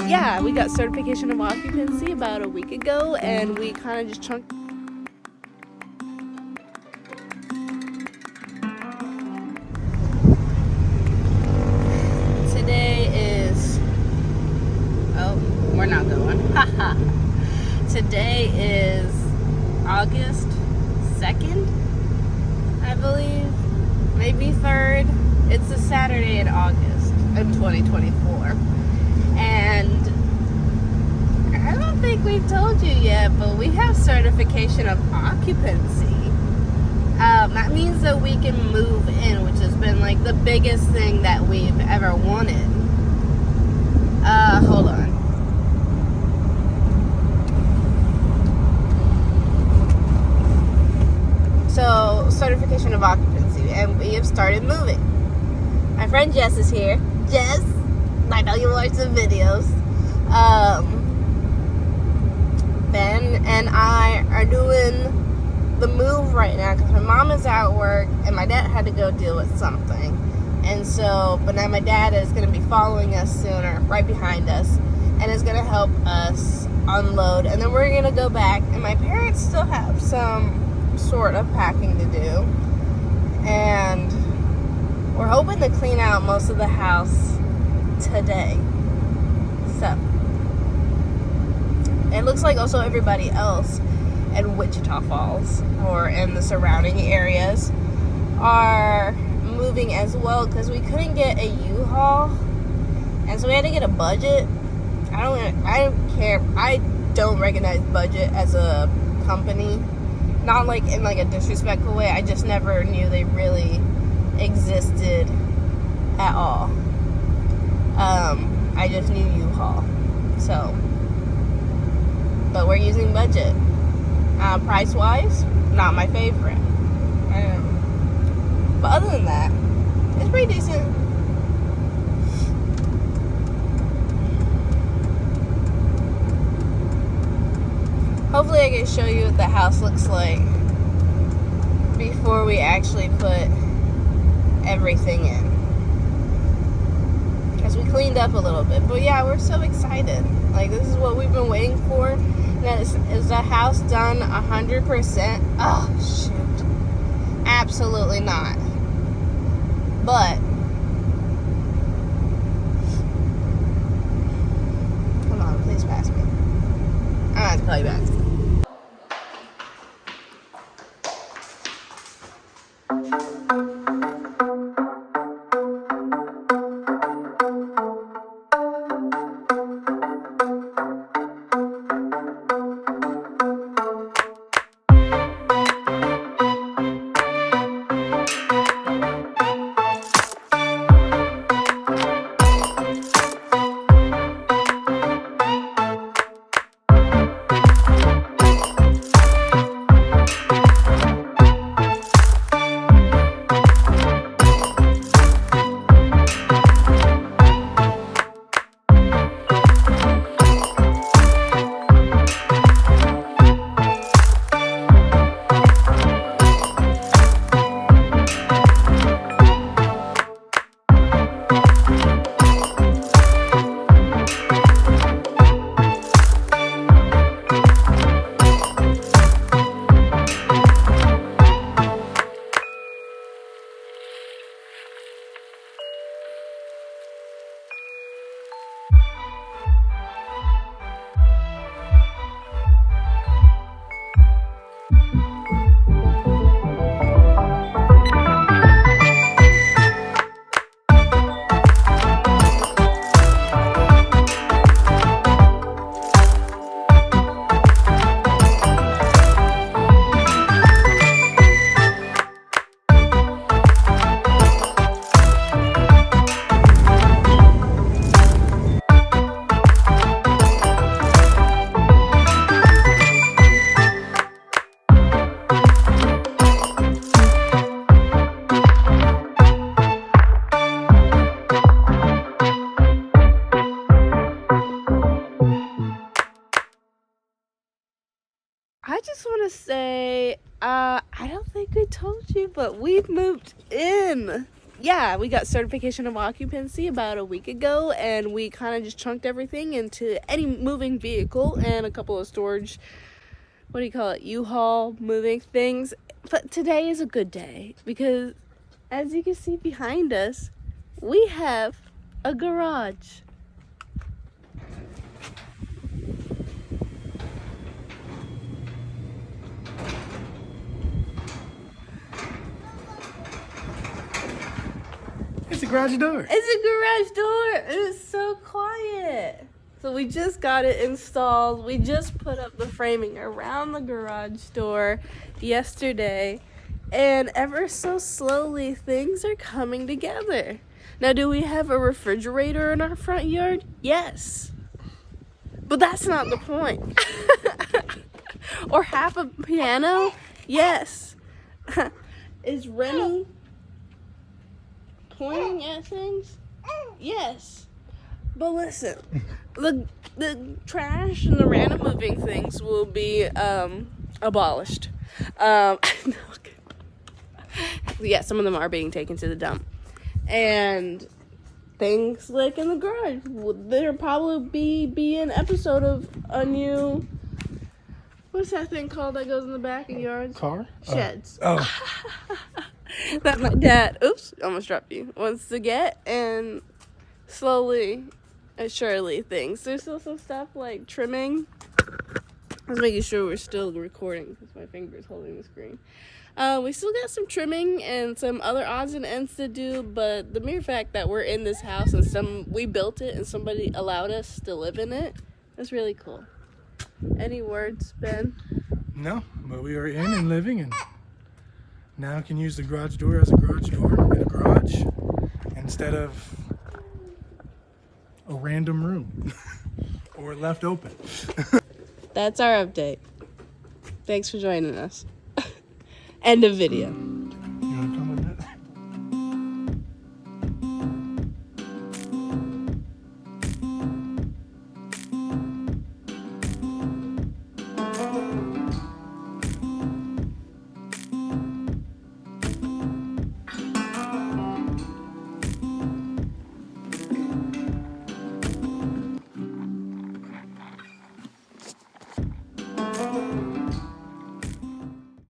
yeah, we got certification of occupancy about a week ago, and we kind of just chunked. Today is, oh, we're not going. Today is August 2nd, I believe, maybe 3rd. It's a Saturday in August in 2024. And I don't think we've told you yet, but we have certification of occupancy. That means that we can move in, which has been like the biggest thing that we've ever wanted. Hold on. So, certification of occupancy, and we have started moving. My friend Jess is here. Jess, I know you watch the videos. Ben and I are doing the move right now because my mom is at work and my dad had to go deal with something. And so, but now my dad is going to be following us sooner, right behind us, and is going to help us unload. And then we're going to go back, and my parents still have some sort of packing to do. And we're hoping to clean out most of the house today. So, it looks like also everybody else in Wichita Falls or in the surrounding areas are moving as well because we couldn't get a U-Haul, and so we had to get a budget. I don't care. I don't recognize budget as a company, not like in like a disrespectful way. I just never knew they really existed at all. I just knew U-Haul. So, but we're using budget. Price-wise, not my favorite. But other than that, it's pretty decent. Hopefully I can show you what the house looks like before we actually put everything in. Because we cleaned up a little bit. But yeah, we're so excited. Like, this is what we've been waiting for. Is the house done 100%? Oh, shoot. Absolutely not. But, come on, please pass me. I'm going to have to call you back. I just want to say, I don't think we told you, but we've moved in. yeah, we got certification of occupancy about a week ago, and we kind of just chunked everything into any moving vehicle and a couple of storage, what do you call it, U-Haul moving things. But today is a good day because, as you can see behind us, we have a garage. It's a garage door. It's a garage door. It is so quiet. So we just got it installed. We just put up the framing around the garage door yesterday. And ever so slowly, things are coming together. Now, do we have a refrigerator in our front yard? Yes. But that's not the point. Or half a piano? Yes. Is Remy pointing at things? Yes. But listen, the trash and the random moving things will be abolished. Yeah, some of them are being taken to the dump. And things like in the garage, there'll probably be an episode of a new, what's that thing called that goes in the back of yards? Car? Sheds. Oh. That my dad, oops, almost dropped you, wants to get, and slowly and surely things. There's still some stuff like trimming. I was making sure we're still recording because my finger's holding the screen. We still got some trimming and some other odds and ends to do, but the mere fact that we're in this house and we built it and somebody allowed us to live in it, that's really cool. Any words, Ben? No, but we are in and living, and now can use the garage door as a garage door in a garage instead of a random room or left open. That's our update. Thanks for joining us. End of video.